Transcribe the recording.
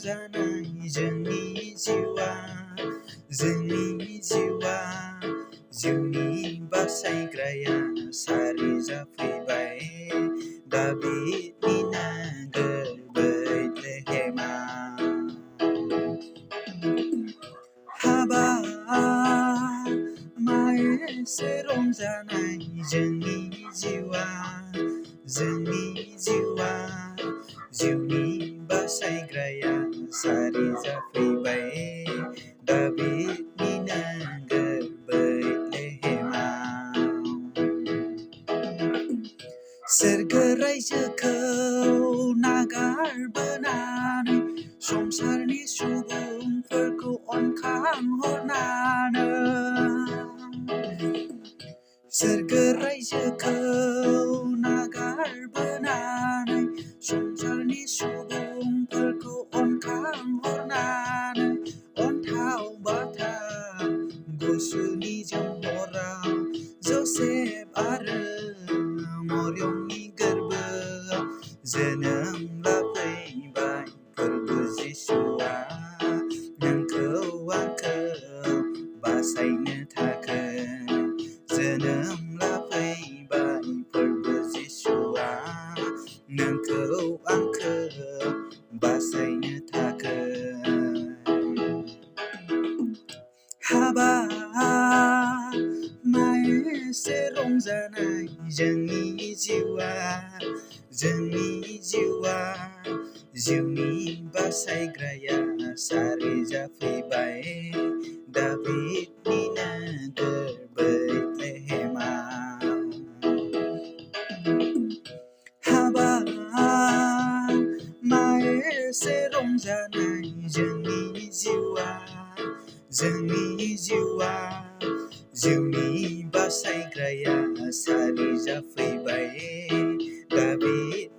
रंजानाय जोंनि जिउआ जिउनि बासायग्राया सारि जाफैबाय दाबिदनिनो गोरबै लेहेमाव। हाबाब मा एसे रंजानाय जोंनि जिउआ जिउनि बासायग्राया सारि जाफैबाय दाबिदनिनो गोरबै लेहेमाव। सोरगो रायजोखौ नागारबोनानै संसारनि सुबुंफोरखौ अनखांहरनानै सोरगो रायजोखौ नागारबोनानै संसारनि सुबुंफोरखौ अनखांहरनानै अन्थाव बाथाव गुसुनि जहराव जसेफ आरो मरियमनि गोरबोआव जोनोम लाफैबाय फोरबो जिसुआ नोंखौ आंखौ बासायनो थाखाय जोनोम लाफैबाय फोरबो जिसुआ नोंखौ आंखौ बासायनो थाखाय। हाबाब मा एसे रंजानाय जोंनि जिउआ जिउनि बासायग्राया सारि जाफैबाय दाबिदनिनो गोरबै लेहेमाव। हाबाब मा एसे रंजानाय जोंनि जिउआ जिउनि बासायग्राया सारि जाफैबाय दाबिद